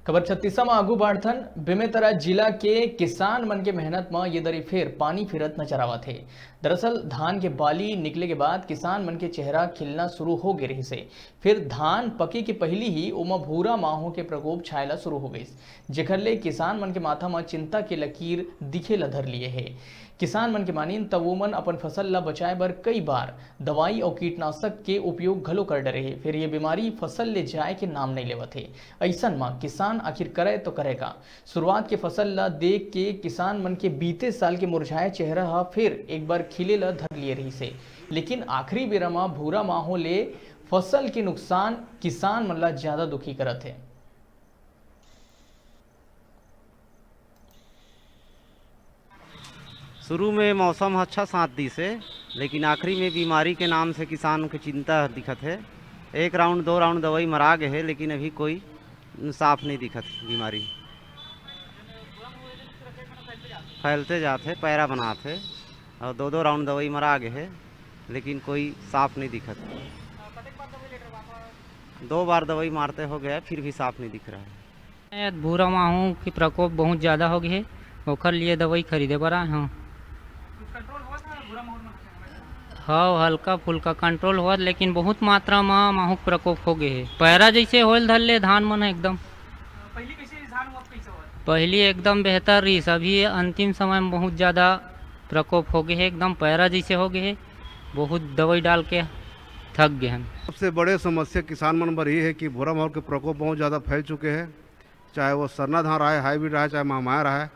खबर छत्तीसा में आगू बढ़थन बेमेतरा जिला के किसान मन के मेहनत में ये दरी फिर पानी फिरत नजर आवत है। दरअसल धान के बाली निकले के बाद किसान मन के चेहरा खिलना शुरू हो गए रही से फिर धान पके के पहली ही उमा भूरा माहो के प्रकोप छायला शुरू हो गई, जेखर ले किसान मन के माथा में चिंता के लकीर दिखे ला धर लिए है। किसान मन के मानिन तब वो मन अपन फसल ला बचाए बर कई बार दवाई और कीटनाशक के उपयोग घलो कर डरे है, फिर ये बीमारी फसल ले जाए के नाम नहीं लेवत है। ऐसन में किसान आखिर करे तो करेगा। शुरुआत के फसल ला देख के किसान मन के बीते साल के मुरझाए चेहरा हा फिर एक बार खिले ला धर लिए रही से, लेकिन आखिरी बेरा में भूरा माहो ले फसल के नुकसान किसान मन ला ज्यादा दुखी करत है। शुरू में मौसम अच्छा साथ दी से, लेकिन आखिरी में बीमारी के नाम से किसान के चिंता दिखत है। एक राउंड दो राउंड दवाई मरा गए है, लेकिन अभी कोई साफ नहीं दिखत। बीमारी फैलते जाते, पैरा बनाते और दो दो राउंड दवाई मरा गए है, लेकिन कोई साफ नहीं दिखत। 2 बार दवाई मारते हो गया, फिर भी साफ नहीं दिख रहा है। भूरा माहू की प्रकोप बहुत ज़्यादा हो गई है, ओकर लिए दवाई खरीदे पड़ा। हाँ, हल्का फुल्का कंट्रोल हुआ, लेकिन बहुत मात्रा में माहू प्रकोप हो गए है। पैरा जैसे होल धर ले धान मन एकदम पहली एकदम बेहतर रही, अभी अंतिम समय में बहुत ज़्यादा प्रकोप हो गए है, एकदम पैरा जैसे हो गए है। बहुत दवाई डाल के थक गए हैं। सबसे बड़े समस्या किसान मन पर ये है कि भूरा माहौल के प्रकोप बहुत ज़्यादा फैल चुके हैं, चाहे वो सरना धान रहा है, हाईब्रिड रहा है, चाहे महमाया रहा है।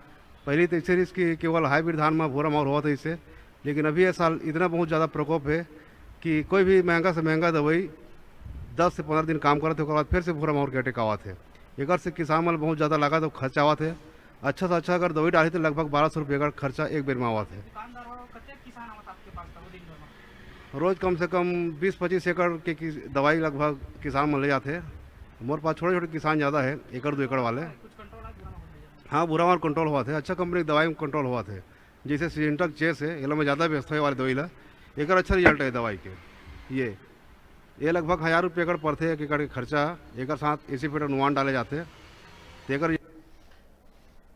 पहले तो इससे इसकी केवल हाईब्रिड धान में भूरा माहौल हुआ था इससे, लेकिन अभी ये साल इतना बहुत ज़्यादा प्रकोप है कि कोई भी महंगा से महंगा दवाई 10 से 15 दिन काम करते, उसके बाद फिर से भूरा माहौल के अटैक आवत है। एक से किसान मन बहुत ज़्यादा लागत और खर्चा आवत है। अच्छा से अच्छा अगर दवाई डाली तो लगभग 1200 रुपये का खर्चा एक बेर में आवत है। रोज़ कम से कम 20-25 एकड़ के दवाई लगभग किसान मन ले जाते हैं। हमारे पास छोटे छोटे किसान ज़्यादा है, 1-2 एकड़ वाले। हाँ, भूरा माहौल कंट्रोल हुआ था, अच्छा कंपनी की दवाई में कंट्रोल हुआ थे, जैसे सिजेंटल चेस है, ये में ज़्यादा व्यवस्था है वाले दवाई ला, एक अच्छा रिजल्ट है दवाई के। ये लगभग 1000 रुपये एकड़ पड़ते, एक एकड़ के खर्चा एक साथ एसी फीटर नुमान डाले जाते हैं, तो